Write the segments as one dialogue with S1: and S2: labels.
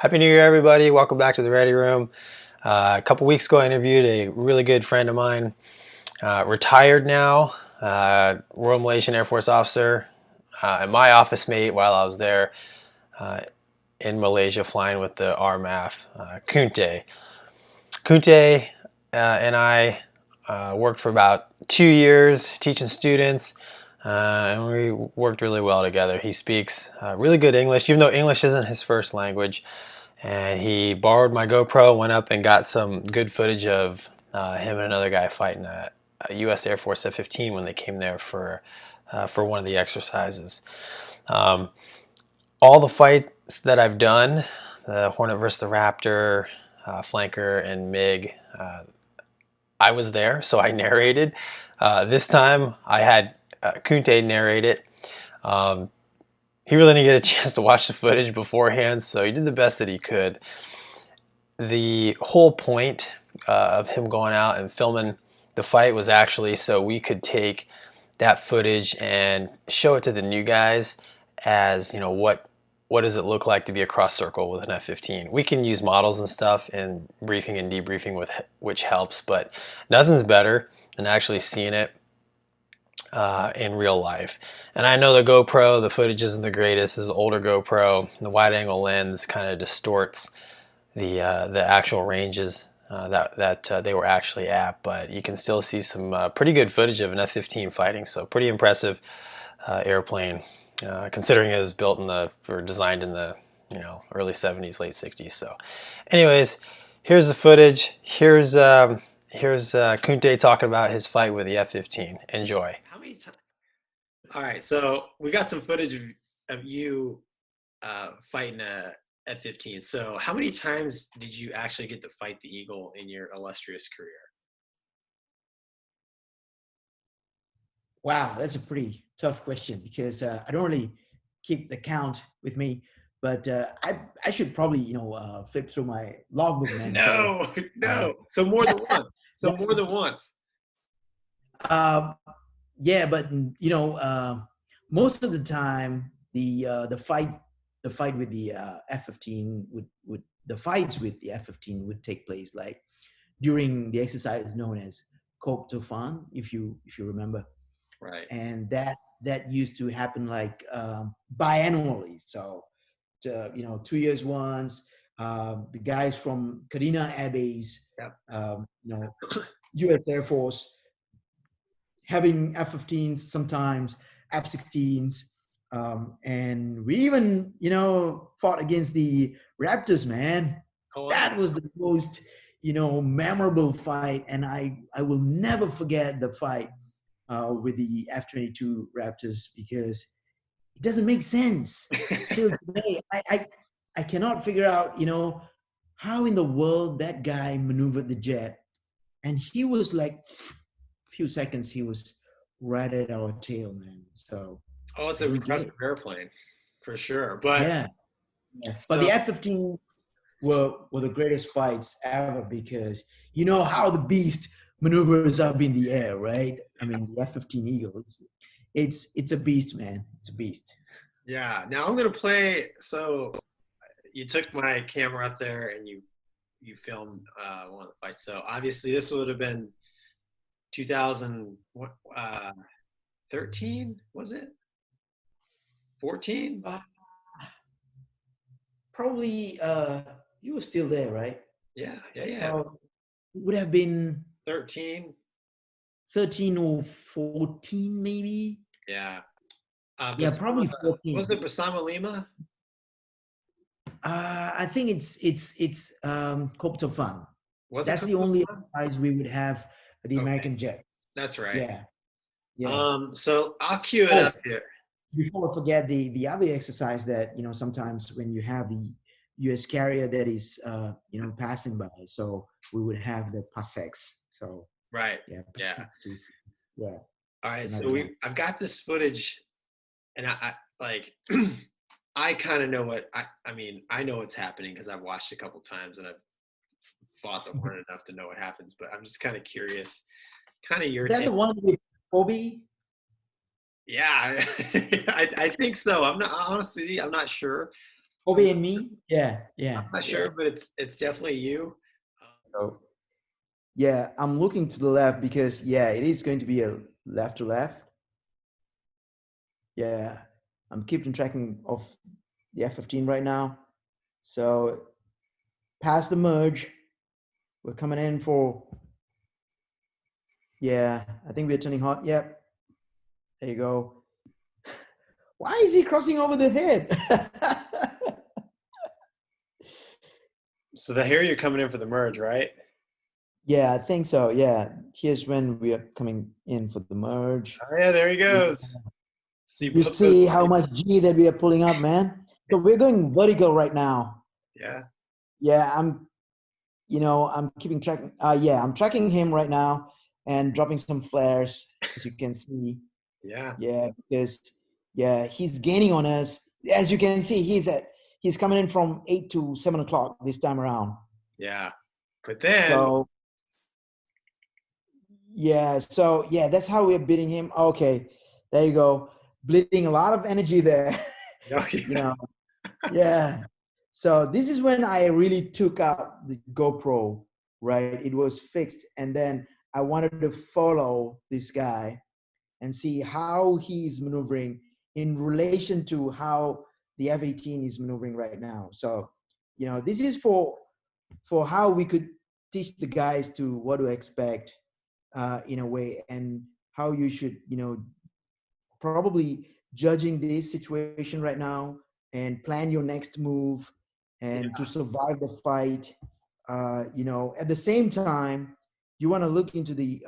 S1: Happy New Year, everybody. Welcome back to the Ready Room. A couple weeks ago, I interviewed a really good friend of mine, retired now, Royal Malaysian Air Force officer, and my office mate while I was there in Malaysia flying with the RMAF, Kunte. Kunte and I worked for about 2 years teaching students, and we worked really well together. He speaks really good English, even though English isn't his first language. And he borrowed my GoPro, went up and got some good footage of him and another guy fighting a US Air Force F-15 when they came there for one of the exercises. All the fights that I've done, the Hornet versus the Raptor, Flanker, and MiG, I was there, so I narrated. This time I had Kunte narrate it. He really didn't get a chance to watch the footage beforehand, so he did the best that he could. The whole point of him going out and filming the fight was actually so we could take that footage and show it to the new guys as, you know, what does it look like to be a cross circle with an F-15. We can use models and stuff in briefing and debriefing, which helps, but nothing's better than actually seeing it in real life. And I know the GoPro, the footage isn't the greatest. This is an older GoPro. The wide angle lens kind of distorts the actual ranges that they were actually at, but you can still see some pretty good footage of an F-15 fighting. So pretty impressive airplane, considering it was built or designed in the early 70s, late 60s. So, anyways, here's the footage. Here's Kunte talking about his fight with the F-15. Enjoy.
S2: How many times? All right, so we got some footage of you fighting a F-15. So how many times did you actually get to fight the Eagle in your illustrious career?
S3: Wow, that's a pretty tough question because I don't really keep the count with me, but I should probably flip through my logbook, man. So
S2: No,
S3: uh,
S2: no. So more than once. So more than once.
S3: um, yeah, but most of the time the fight with the F-15 would the fights with the F-15 would take place like during the exercise known as Cope Tufan, if you remember.
S2: Right.
S3: And that used to happen like biannually. So, 2 years once. The guys from Kadena Air Base,
S2: Yep.
S3: U.S. Air Force, having F-15s sometimes, F-16s, and we even fought against the Raptors, man.
S2: Oh, wow.
S3: That was the most memorable fight, and I will never forget the fight with the F-22 Raptors because it doesn't make sense till today. I cannot figure out how in the world that guy maneuvered the jet, and he was like few seconds he was right at our tail, man. So
S2: Oh, it's
S3: I
S2: a
S3: don't get
S2: impressive
S3: it.
S2: airplane for sure. But
S3: Yeah, yeah. But
S2: so
S3: the F-15 were the greatest fights ever because you know how the beast maneuvers up in the air, right? I mean, the F-15 Eagle, it's a beast, man. It's a beast.
S2: yeah, now I'm gonna play. So you took my camera up there and you filmed one of the fights. So obviously this would have been 2013, was it? 14?
S3: Uh, Probably you were still there, right?
S2: Yeah, yeah, yeah.
S3: So it would have been
S2: 13.
S3: 13 or 14, maybe.
S2: Yeah.
S3: Yeah,
S2: Basama,
S3: probably 14.
S2: was it Basama Lima?
S3: I think it's Copter Fun.
S2: Was it
S3: That's the
S2: Copa
S3: only
S2: Lima?
S3: exercise we would have the
S2: Okay,
S3: American jets.
S2: that's right.
S3: Yeah, yeah.
S2: So I'll cue it
S3: Oh,
S2: up here.
S3: before I forget the other exercise that sometimes when you have the U.S. carrier that is passing by, so we would have the Passex. So
S2: Right.
S3: yeah,
S2: Yeah.
S3: yeah,
S2: All
S3: it's
S2: right. So
S3: another one.
S2: I've got this footage, and I like I kind of know I mean I know what's happening because I've watched a couple times and I've fought the Hornet enough to know what happens. But I'm just kind of curious, kind of your
S3: Is that
S2: take.
S3: the one with Kobe?
S2: Yeah, I think so. I'm not honestly. I'm not sure.
S3: Kobe and me. Yeah, yeah,
S2: I'm not
S3: yeah.
S2: sure, but it's definitely you.
S3: So yeah, I'm looking to the left because yeah, it is going to be a left to left. Yeah, I'm keeping tracking of the F-15 right now. So past the merge, we're coming in for, yeah, I think we're turning hot. Yep, there you go. Why is he crossing over the head?
S2: So the here you're coming in for the merge, right?
S3: Yeah, I think so. Yeah, here's when we are coming in for the merge.
S2: Oh yeah, there he goes. See
S3: You
S2: both those
S3: see how
S2: planes.
S3: much G that we are pulling up, man. So we're going vertical right now.
S2: Yeah.
S3: Yeah, I'm keeping track. Yeah, I'm tracking him right now and dropping some flares, as you can see.
S2: Yeah.
S3: Yeah, because yeah, he's gaining on us. As you can see, he's coming in from 8 to 7 o'clock this time around.
S2: Yeah. But then
S3: So yeah, that's how we're beating him. Okay, there you go. Bleeding a lot of energy there.
S2: oh,
S3: you
S2: yeah.
S3: know, yeah. So this is when I really took out the GoPro, right? It was fixed, and then I wanted to follow this guy and see how he's maneuvering in relation to how the F-18 is maneuvering right now. So, this is for how we could teach the guys to what to expect in a way, and how you should, probably judging this situation right now and plan your next move and to survive the fight. At the same time, you want to look into the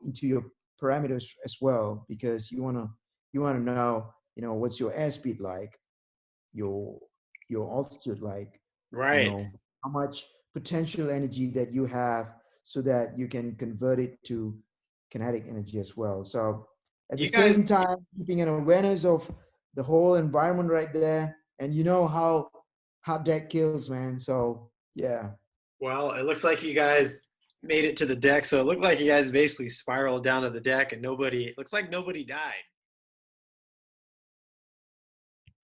S3: into your parameters as well, because you want to know, what's your airspeed like, your altitude like,
S2: Right.
S3: how much potential energy that you have, so that you can convert it to kinetic energy as well. So at the
S2: You guys,
S3: same time, keeping an awareness of the whole environment right there, and you know how hot that kills, man. So yeah.
S2: well, it looks like you guys made it to the deck. So it looked like you guys basically spiraled down to the deck and it looks like nobody died.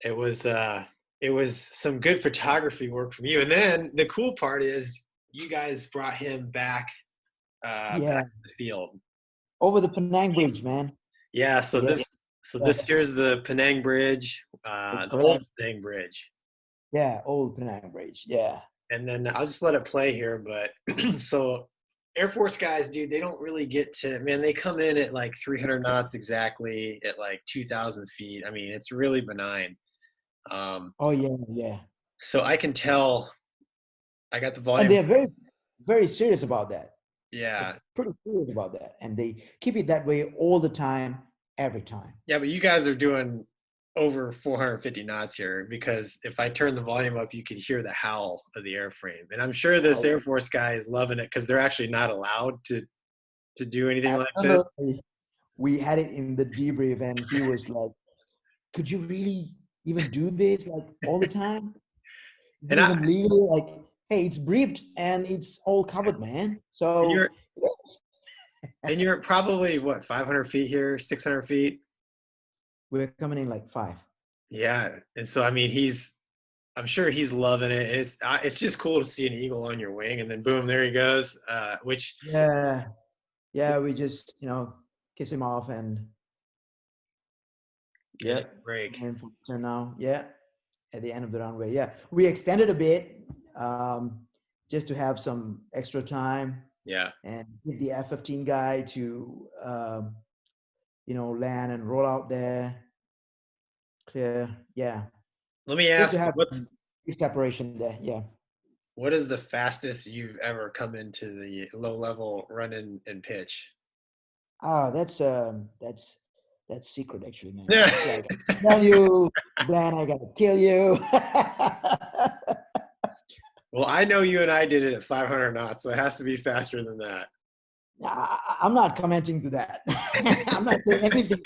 S2: It was some good photography work from you. And then the cool part is you guys brought him back
S3: Yeah,
S2: to the field.
S3: over the Penang Bridge, man.
S2: Yeah,
S3: Yeah,
S2: this here's the Penang Bridge,
S3: that's
S2: the old
S3: correct.
S2: Penang Bridge.
S3: Yeah, old Penang Bridge. Yeah.
S2: And then I'll just let it play here. But so Air Force guys, dude, they don't really get to, man, they come in at like 300 knots exactly at like 2,000 feet. I mean, it's really benign.
S3: Oh yeah, yeah.
S2: So I can tell I got the
S3: And
S2: volume.
S3: they're very, very serious about that. They're
S2: Yeah.
S3: pretty serious about that, and they keep it that way all the time, every time.
S2: Yeah, but you guys are doing over 450 knots here, because if I turn the volume up, you could hear the howl of the airframe. And I'm sure this
S3: Oh,
S2: Air Force guy is loving it because they're actually not allowed to do anything like this.
S3: absolutely. We had it in the debrief, and he was like, "Could you really even do this like all the time? Is it
S2: And I
S3: even legal? Like, hey, it's briefed and it's all covered, man."
S2: and
S3: So
S2: you're and you're probably what, 500 feet here, 600 feet.
S3: we're coming in like 5.
S2: Yeah, and so I mean, I'm sure he's loving it. It's just cool to see an eagle on your wing, and then boom, there he goes. Which
S3: Yeah, yeah. We just kiss him off, and
S2: and it
S3: yep,
S2: break.
S3: coming in for the turn now. Yeah, at the end of the runway. Yeah, we extended a bit, just to have some extra time
S2: Yeah.
S3: and give the F-15 guy to land and roll out there, clear. Yeah,
S2: Let me
S3: just to
S2: ask,
S3: have some separation there. Yeah.
S2: what is the fastest you've ever come into the low level run and pitch?
S3: That's secret actually, man.
S2: Yeah.
S3: Actually, I gotta tell you, Dan, I gotta kill you.
S2: Well, I know you and I did it at 500 knots, so it has to be faster than that.
S3: I'm not commenting to that. I'm not saying anything.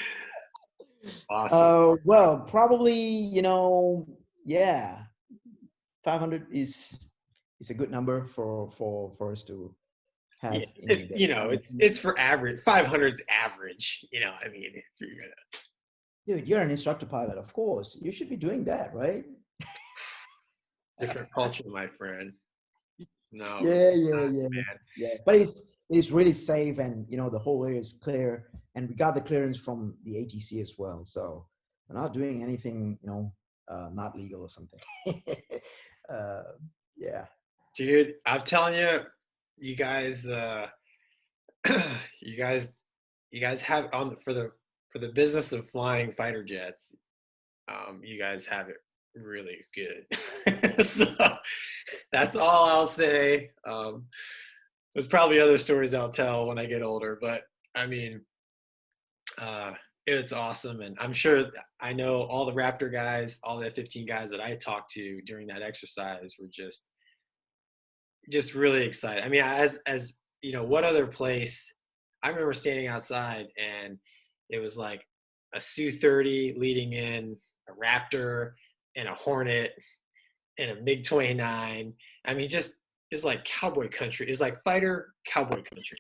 S2: Awesome.
S3: Well, probably, yeah, 500 is a good number for us to have
S2: Yeah,
S3: in the
S2: it's for average. 500's average. I mean, if you're gonna.
S3: Dude, you're an instructor pilot, of course. You should be doing that, right?
S2: Different culture, my friend. No.
S3: Yeah.
S2: Man.
S3: Yeah. But it's really safe, and the whole area is clear, and we got the clearance from the ATC as well. So we're not doing anything, not legal or something. Yeah.
S2: Dude, I'm telling you, you guys, you guys have for the business of flying fighter jets. You guys have it really good. So that's all I'll say. There's probably other stories I'll tell when I get older, but I mean, it's awesome. And I'm sure I know all the Raptor guys, all the F-15 guys that I talked to during that exercise were just really excited. I mean, as what other place? I remember standing outside and it was like a Su-30 leading in, a Raptor and a Hornet and a MiG-29. I mean, it's like cowboy country. It's like fighter cowboy country.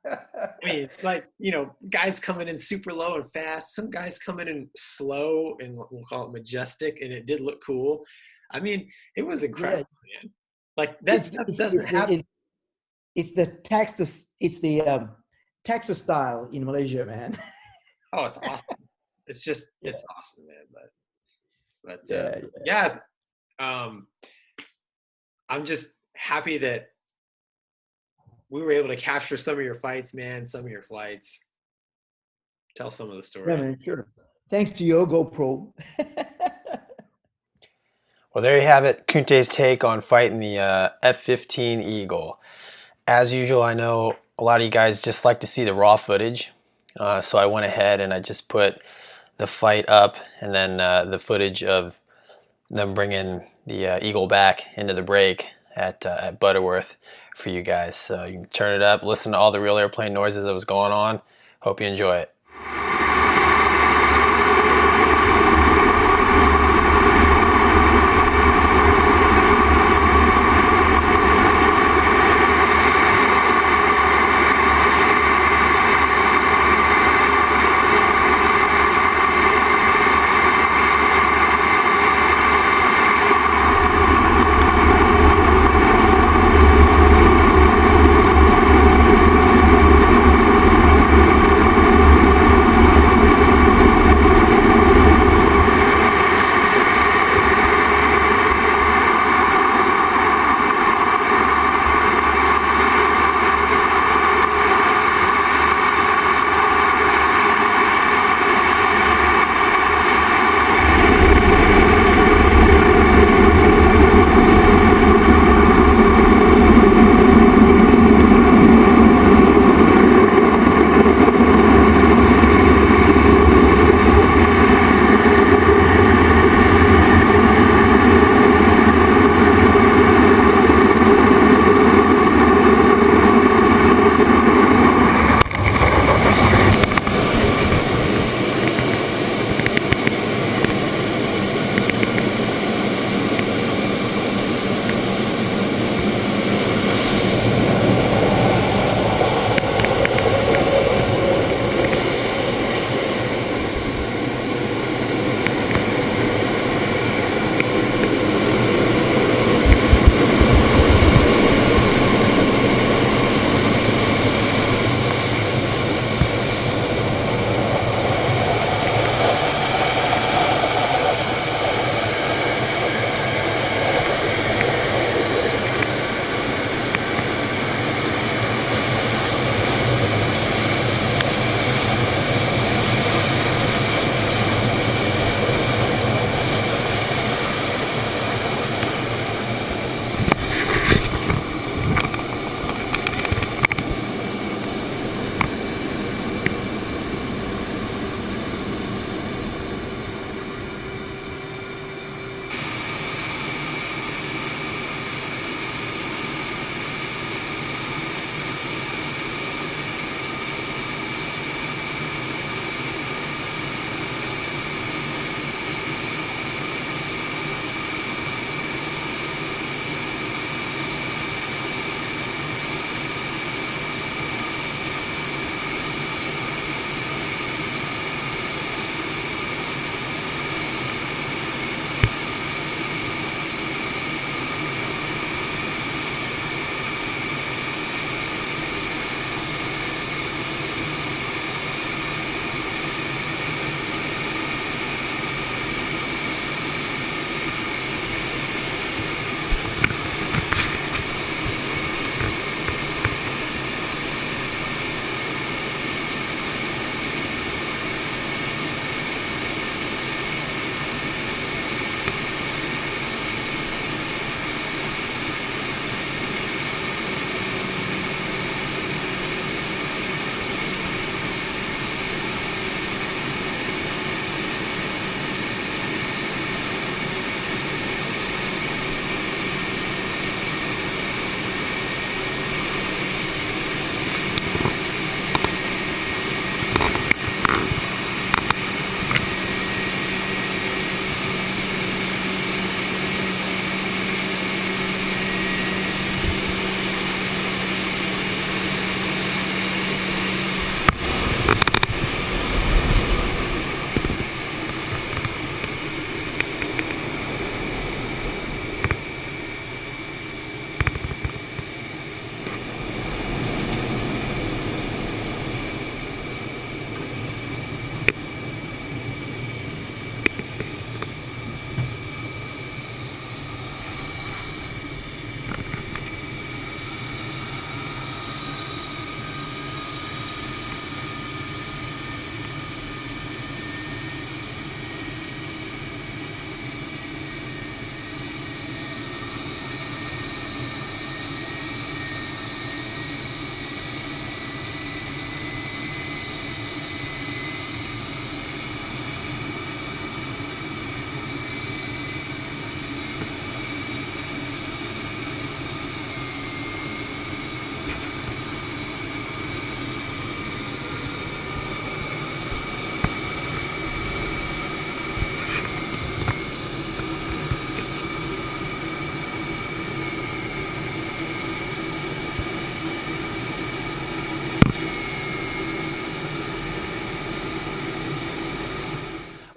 S2: I mean, like, guys coming in super low and fast. Some guys coming in slow and we'll call it majestic, and it did look cool. I mean, it was incredible, man. Like that doesn't happen.
S3: It's the Texas style in Malaysia, man.
S2: Oh, it's awesome. It's just it's awesome, man. But
S3: yeah.
S2: I'm just happy that we were able to capture some of your fights, man, some of your flights. Tell some of the stories.
S3: Yeah, man, sure. Thanks to your GoPro.
S1: Well, there you have it. Kunte's take on fighting the F-15 Eagle. As usual, I know a lot of you guys just like to see the raw footage. So I went ahead and I just put the fight up and then the footage of them bringing the Eagle back into the break at Butterworth for you guys. So you can turn it up, listen to all the real airplane noises that was going on. Hope you enjoy it.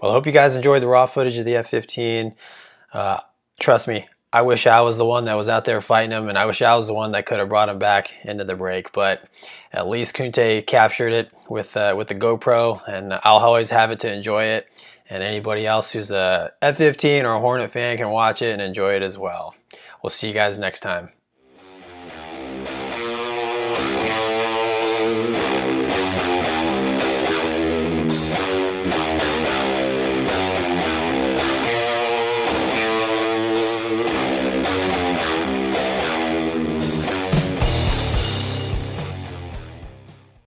S1: Well, I hope you guys enjoyed the raw footage of the F-15. Trust me, I wish I was the one that was out there fighting him, and I wish I was the one that could have brought him back into the break. But at least Kunte captured it with the GoPro, and I'll always have it to enjoy it. And anybody else who's a F-15 or a Hornet fan can watch it and enjoy it as well. We'll see you guys next time.